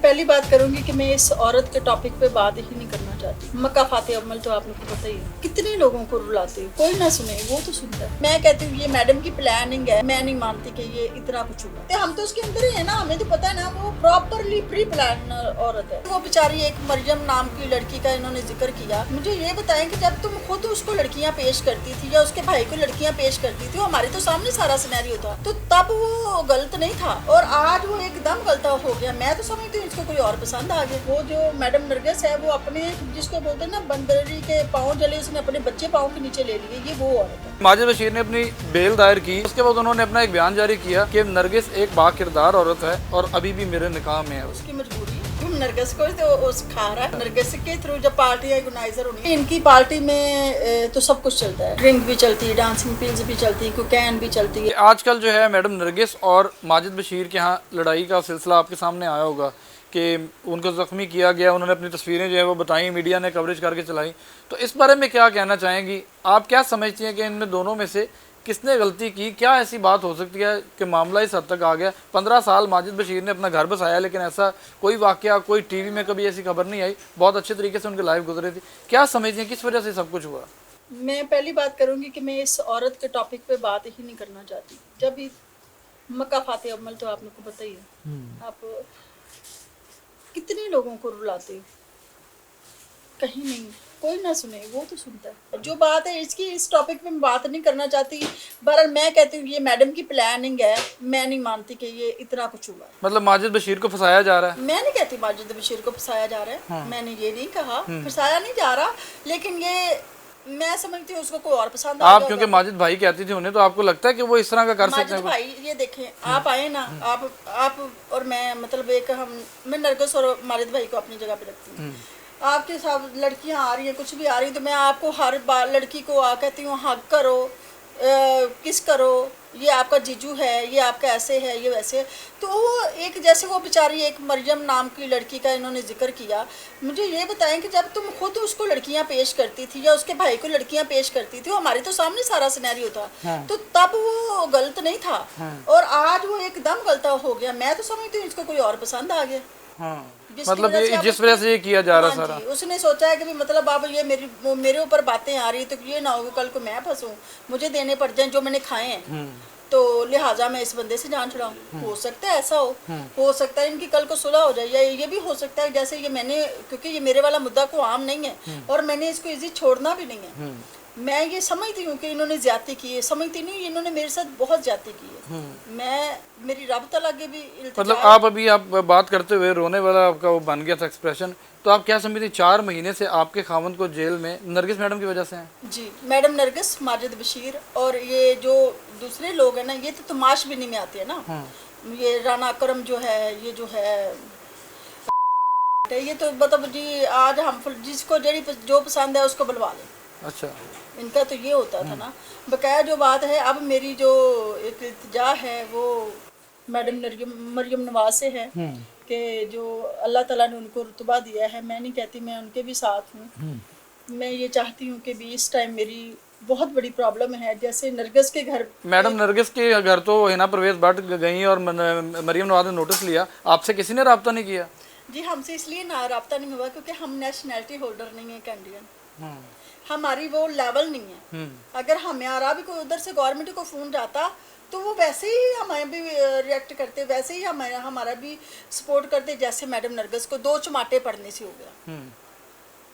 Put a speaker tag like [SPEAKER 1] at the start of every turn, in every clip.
[SPEAKER 1] पहली बात करूंगी कि मैं इस औरत के टॉपिक पे बात ही नहीं करना चाहती। मक्का फातिह अमल तो आप लोग को पता ही है, कितने लोगों को रुलाते हो, कोई ना सुने वो तो सुनता है। मैं कहती हूँ ये मैडम की प्लानिंग है, मैं नहीं मानती कि ये इतना कुछ हुआ। तो हम तो उसके अंदर ही है ना, हमें तो पता है ना वो प्रॉपरली प्री प्लान औरत है। वो बेचारी एक मरियम नाम की लड़की का इन्होंने जिक्र किया। मुझे ये बताएं कि जब तुम खुद उसको लड़कियां पेश करती थी या उसके भाई को लड़कियां पेश करती थी, हमारे तो सामने सारा सिनेरियो था, तो तब वो गलत नहीं था और आज वो एकदम गलत हो गया। मैं तो समझती हूँ इसको कोई और पसंद आ गया। वो जो मैडम नरगिस है वो अपने जिसको बोलते हैं ना बंदरी के पाँव जले, उसने अपने बच्चे पाँव के नीचे ले लिए, ये वो औरत है।
[SPEAKER 2] माजिद बशीर ने अपनी बेल दायर की, उसके बाद उन्होंने अपना एक बयान जारी किया कि नरगिस एक बाकिरदार औरत है और अभी भी मेरे निकाह में है।
[SPEAKER 1] उसकी मजबूरी नरगिस को तो सिखा रहा है। नरगिस के थ्रू जब पार्टियां ऑर्गेनाइजर होनी, इनकी पार्टी में तो सब कुछ चलता है, ड्रिंक भी चलती है, डांसिंग पिल्स भी चलती है, कोकैन भी चलती है।
[SPEAKER 2] आजकल जो है मैडम नरगिस और माजिद बशीर के यहाँ लड़ाई का सिलसिला आपके सामने आया होगा कि उनको ज़ख्मी किया गया, उन्होंने अपनी तस्वीरें जो है वो बताई, मीडिया ने कवरेज करके चलाई। तो इस बारे में क्या कहना चाहेंगी आप? क्या समझती हैं कि इनमें दोनों में से किसने गलती की? क्या ऐसी बात हो सकती है कि मामला इस हद तक आ गया? 15 साल माजिद बशीर ने अपना घर बसाया, लेकिन ऐसा कोई वाकया, कोई टीवी में कभी ऐसी खबर नहीं आई। बहुत अच्छे तरीके से उनके लाइफ गुजरे थी। क्या समझती हैं किस वजह से सब कुछ हुआ?
[SPEAKER 1] मैं पहली बात करूंगी कि मैं इस औरत के टॉपिक पे बात ही नहीं करना चाहती। जब मक्का फातिह अमल तो आप लोग को पता ही है, आप कितने लोगों को रुलाते हो, कहीं नहीं, कोई ना सुने वो तो सुनता है। जो बात है इसकी, इस टॉपिक पे मैं बात नहीं करना चाहती। बहरहाल मैं कहती हूँ ये मैडम की प्लानिंग है, मैं नहीं मानती कि ये इतना कुछ हुआ।
[SPEAKER 2] मतलब माजिद बशीर को फंसाया जा रहा है?
[SPEAKER 1] मैं नहीं कहती माजिद बशीर को फंसाया जा रहा है, मैंने ये नहीं कहा फंसाया नहीं जा रहा, लेकिन ये मैं समझती हूँ उसको कोई और पसंद आ
[SPEAKER 2] आप
[SPEAKER 1] गया
[SPEAKER 2] क्योंकि
[SPEAKER 1] होगा।
[SPEAKER 2] माजिद भाई कहती थी उन्हें, तो आपको लगता है कि वो इस तरह का कर सकते
[SPEAKER 1] माजिद
[SPEAKER 2] हैं?
[SPEAKER 1] भाई ये देखें, आप आए ना, आप और मैं, मतलब एक मैं नरगिस और माजिद भाई को अपनी जगह पे रखती हूँ। आपके साथ लड़कियां आ रही हैं, कुछ भी आ रही, तो मैं आपको हर बार लड़की को कहती हूँ हक करो, किस करो, ये आपका जीजू है, ये आपका ऐसे है, ये वैसे। तो वो एक जैसे वो बेचारी एक मरियम नाम की लड़की का इन्होंने जिक्र किया। मुझे ये बताएं कि जब तुम खुद उसको लड़कियां पेश करती थी या उसके भाई को लड़कियां पेश करती थी, हमारे तो सामने सारा सिनेरियो था, तो तब वो गलत नहीं था और आज वो एकदम गलत हो गया। मैं तो समझती हूँ इसको कोई और पसंद आ गया।
[SPEAKER 2] मतलब ये जिस वजह से ये किया जा रहा सारा,
[SPEAKER 1] उसने सोचा है कि भी मतलब अब ये मेरे ऊपर बातें आ रही है, तो ये ना हो कल को मैं फंसूं, मुझे देने पड़ जाए जो मैंने खाए हैं, तो लिहाजा मैं इस बंदे से जान छुड़ाऊं। हो सकता है ऐसा हो सकता है इनकी कल को सुलह हो जाए, या ये भी हो सकता है जैसे ये मैंने, क्योंकि ये मेरे वाला मुद्दा को आम नहीं है और मैंने इसको इजी छोड़ना भी नहीं है। मैं ये समझती हूँ कि इन्होंने ज्यादती की है, समझती नहीं इन्होंने मेरे साथ बहुत ज्यादती की है। मैं मेरी रब तला के भी
[SPEAKER 2] मतलब आप अभी आप बात करते हुए रोने वाला आपका वो बन गया था एक्सप्रेशन, तो आप क्या समझती? 4 महीने से आपके खावंद को जेल में नरगिस मैडम की वजह से हैं?
[SPEAKER 1] जी, मैडम नरगिस, माजिद बशीर और ये जो दूसरे लोग हैं ना, ये तो तमाशबीनी में आते हैं ना। ये राना करम जो है, ये जो है, ये तो मतलब जी आज हम जिसको जो पसंद है उसको बुलवा लें।
[SPEAKER 2] अच्छा,
[SPEAKER 1] इनका तो ये होता था ना। बकाया जो बात है, अब मेरी जो एक इल्तिजा है वो मैडम मरियम नवाज से है कि जो अल्लाह ताला ने उनको रुतबा दिया है, मैं नहीं कहती मैं उनके भी साथ हूँ। मैं ये चाहती हूँ कि भी इस टाइम मेरी बहुत बड़ी प्रॉब्लम है। जैसे नरगिस के घर,
[SPEAKER 2] मैडम नरगिस के घर तो हिना परवेज भट्ट गई और मरियम नवाज ने नोटिस लिया, आपसे किसी ने रब्ता नहीं किया?
[SPEAKER 1] जी हमसे इसलिए ना रब्ता नहीं हुआ क्योंकि हम नेशनैलिटी होल्डर नहीं है कैंडियन, हमारी वो लेवल नहीं है। अगर हमारा भी कोई उधर से गवर्नमेंट को फोन जाता तो वो वैसे ही हमें भी रिएक्ट करते, वैसे ही हमारा भी सपोर्ट करते। जैसे मैडम नरगिस को 2 चमाटे पड़ने से हो गया,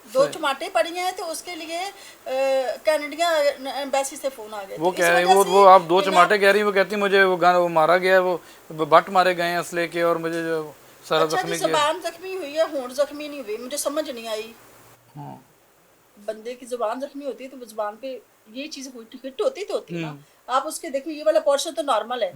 [SPEAKER 1] 2 चमाटे पड़ी हैं, तो उसके लिए कनाडिया एम्बेसी से फोन आ गए।
[SPEAKER 2] वो कह रही वो आप 2 चमाटे कह रही, वो कहती मुझे वो मारा गया है, वो बट मारे गए हैं असले के, और मुझे जो सारा जख्मी किया।
[SPEAKER 1] ज़बान जख्मी हुई है, होंठ जख्मी नहीं हुई, मुझे समझ नहीं आई। बंदे की जुबान जख्मी होती है तो जुबान पे ये चीज हिट होती तो होती है ना। आप उसके देखो ये वाला पोर्शन तो नॉर्मल है,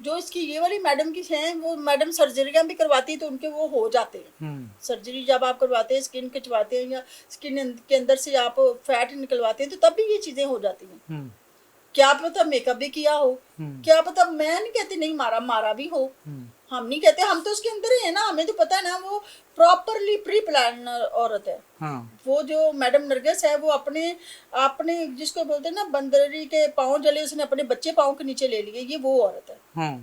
[SPEAKER 1] जो इसकी ये वाली मैडम की है, वो मैडम सर्जरियां भी करवाती है तो उनके वो हो जाते हैं। सर्जरी जब आप करवाते हैं, स्किन खिंचवाते हैं या स्किन के अंदर से आप फैट निकलवाते हैं, तो तब भी ये चीजें हो जाती हैं। क्या पता मेकअप भी किया हो, क्या पता, मैं नहीं कहती नहीं मारा भी हो, हम नहीं कहते, हम तो उसके अंदर ही है ना, हमें तो पता है ना वो प्रॉपरली प्री प्लान औरत है। वो जो मैडम नरगिस है वो अपने जिसको बोलते हैं ना बंदरी के पाँव जले, उसने अपने बच्चे पाँव के नीचे ले लिए, ये वो औरत है।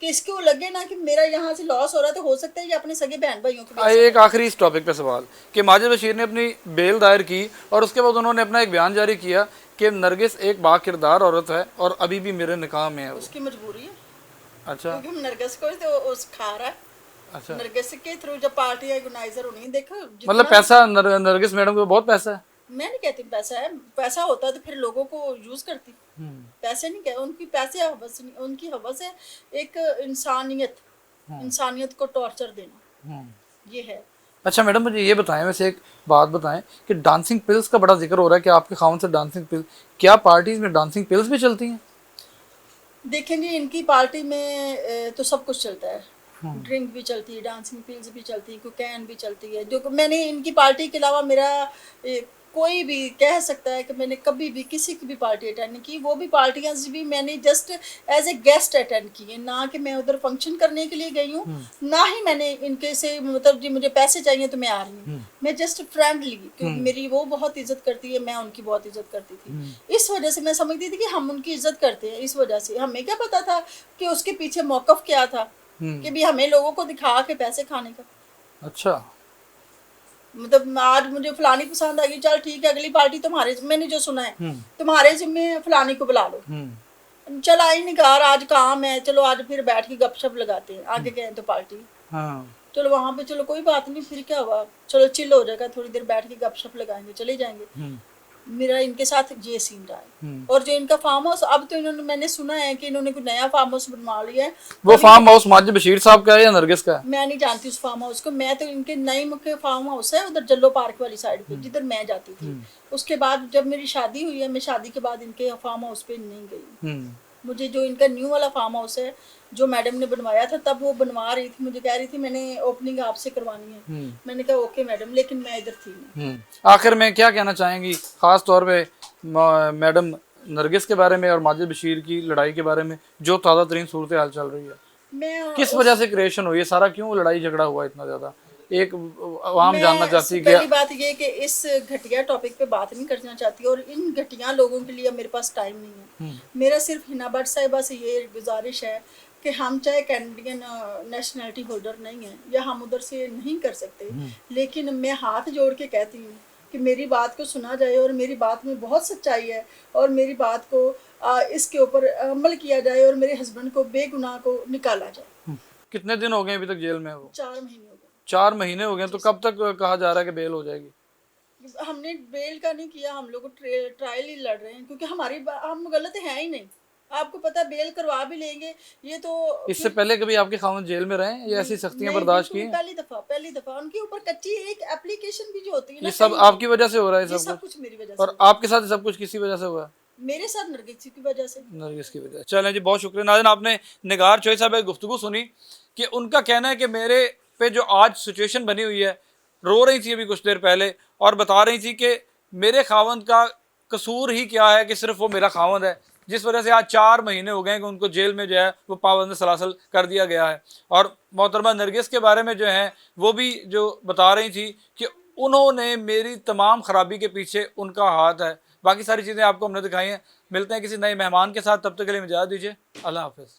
[SPEAKER 1] कि इसको लगे ना कि मेरा यहाँ से लॉस हो रहा है, तो हो सकता है ये अपने सगे बहन भाइयों को
[SPEAKER 2] एक आखिरी इस टॉपिक पे सवाल कि माजिद बशीर ने अपनी बेल दायर की और उसके बाद उन्होंने अपना एक बयान जारी किया कि नरगिस एक बाकिरदार औरत है और अभी भी मेरे निकाह में है वो।
[SPEAKER 1] उसकी मजबूरी है,
[SPEAKER 2] अच्छा
[SPEAKER 1] क्योंकि नरगिस को तो उस खा रहा है।
[SPEAKER 2] अच्छा,
[SPEAKER 1] नरगिस के थ्रू जब पार्टी ऑर्गेनाइजर होनी, देखो
[SPEAKER 2] मतलब पैसा नरगिस मैडम को बहुत पैसा है।
[SPEAKER 1] मैं नहीं कहती पैसा है, पैसा होता तो फिर लोगों को यूज करती। पैसे नहीं कह, उनकी पैसे हवस नहीं, उनकी हवस है एक इंसानियत को टॉर्चर देना, ये है।
[SPEAKER 2] अच्छा मैडम, मुझे ये बताएं, वैसे एक बात बताएं कि डांसिंग पिल्स का बड़ा जिक्र हो रहा है कि आपके खाउन से डांसिंग पिल्स, क्या पार्टीज में डांसिंग पिल्स भी चलती हैं?
[SPEAKER 1] देखेंगे इनकी पार्टी में तो सब कुछ चलता है, ड्रिंक भी चलती है, डांसिंग पिल्स भी चलती है, कोकैन भी चलती है। जो मैंने इनकी पार्टी के अलावा मेरा कोई भी कह सकता है कि मैंने कभी भी किसी की भी पार्टी अटेंड नहीं की। वो भी पार्टियां भी मैंने just as a guest attend की है, ना कि मैं उधर फंक्शन करने के लिए गई हूँ, ना ही मैंने इनके से मतलब जी मुझे पैसे चाहिए तो मैं आ रही हूँ। मैं जस्ट फ्रेंडली, क्योंकि मेरी वो बहुत इज्जत करती है, मैं उनकी बहुत इज्जत करती थी। इस वजह से मैं समझती थी कि हम उनकी इज्जत करते हैं। इस वजह से हमें क्या पता था कि उसके पीछे मौकफ क्या था, कि भी हमें लोगों को दिखा के पैसे खाने का।
[SPEAKER 2] अच्छा,
[SPEAKER 1] मतलब आज मुझे फलानी पसंद आ गई, चल ठीक है अगली पार्टी तुम्हारे, मैंने जो सुना है तुम्हारे जिम्मे फलानी को बुला लो, चल आई निगार आज काम है, चलो आज फिर बैठ के गपशप लगाते हैं, आगे गए तो पार्टी, चलो वहां पे चलो कोई बात नहीं, फिर क्या हुआ, चलो चिल हो जाएगा, थोड़ी देर बैठ के गपशप लगाएंगे, चले जाएंगे। मेरा इनके साथ ये सीन रहा है। और जो इनका फार्म हाउस, अब तो इन्होंने, मैंने सुना है कि इन्होंने कोई नया फार्म हाउस बनवा लिया है।
[SPEAKER 2] वो फार्म हाउस माजिद बशीर साहब का है या नरगिस का है?
[SPEAKER 1] मैं नहीं जानती उस फार्म हाउस को, मैं तो इनके नई मुख्य फार्म हाउस है उधर जल्लो पार्क वाली साइड पे, जिधर मैं जाती थी। उसके बाद जब मेरी शादी हुई है, मैं शादी के बाद इनके फार्म हाउस पे नहीं गई। मुझे जो इनका न्यू वाला फार्म हाउस है जो मैडम ने बनवाया था, तब वो बनवा रही थी, मुझे कह रही थी मैंने ओपनिंग आपसे करवानी है। मैंने कहा ओके मैडम, लेकिन मैं इधर थी नहीं।
[SPEAKER 2] आखिर में क्या कहना चाहेंगी खास तौर पे मैडम नरगिस के बारे में और माजिद बशीर की लड़ाई के बारे में, जो ताज़ा तरीन सूरत हाल चल रही है?
[SPEAKER 1] मैं
[SPEAKER 2] किस वजह से क्रिएशन हुई है सारा, क्यों लड़ाई झगड़ा हुआ इतना ज्यादा? एक आवाम जानना चाहती है।
[SPEAKER 1] पहली बात ये कि इस घटिया टॉपिक पे बात नहीं करना चाहती, और इन घटिया लोगों के लिए मेरे पास टाइम नहीं है। मेरा सिर्फ हिना भट्ट साहिबा से ये गुजारिश है कि हम चाहे कैनेडियन नेशनैलिटी होल्डर नहीं है या हम उधर से नहीं कर सकते, लेकिन मैं हाथ जोड़ के कहती हूँ कि मेरी बात को सुना जाए, और मेरी बात में बहुत सच्चाई है, और मेरी बात को इसके ऊपर अमल किया जाए, और मेरे हस्बैंड को बेगुनाह को निकाला जाए।
[SPEAKER 2] कितने दिन हो गए अभी तक जेल में? वो
[SPEAKER 1] 4 महीने हो गए।
[SPEAKER 2] 4 महीने हो गए, तो कब तक कहा जा रहा है कि बेल हो जाएगी?
[SPEAKER 1] हमने बेल का नहीं किया, हम लोग ट्रायल ही लड़ रहे हैं, क्योंकि हम गलत है ही नहीं। आपको पता, बेल करवा भी लेंगे ये तो।
[SPEAKER 2] इससे पहले कभी आपके खामन जेल में रहे या ऐसी सख्तियां बर्दाश्त की?
[SPEAKER 1] पहली दफा उनके ऊपर कच्ची एक एप्लीकेशन भी जो होती है ना,
[SPEAKER 2] ये सब आपकी वजह से हो रहा है?
[SPEAKER 1] ये
[SPEAKER 2] सब
[SPEAKER 1] कुछ मेरी वजह से।
[SPEAKER 2] और आपके साथ सब कुछ किसी वजह से हुआ?
[SPEAKER 1] मेरे साथ नरगिस की वजह से।
[SPEAKER 2] नरगिस की वजह। चलें जी, बहुत शुक्रिया नाज़रीन, आपने निगार चोई साहब की गुफ्तगू सुनी कि उनका कहना है कि मेरे पे जो आज सिचुएशन बनी हुई है, रो रही थी अभी कुछ देर पहले और बता रही थी कि मेरे खावंद का कसूर ही क्या है कि सिर्फ वो मेरा खावंद है, जिस वजह से आज 4 महीने हो गए कि उनको जेल में जो है वो पाबंद सलासल कर दिया गया है। और मोहतरमा नरगिस के बारे में जो है वो भी जो बता रही थी कि उन्होंने मेरी तमाम खराबी के पीछे उनका हाथ है। बाकी सारी चीज़ें आपको हमने दिखाई हैं। मिलते हैं किसी नए मेहमान के साथ, तब तक के लिए इजाज़त दीजिए। अल्लाह हाफ़िज़।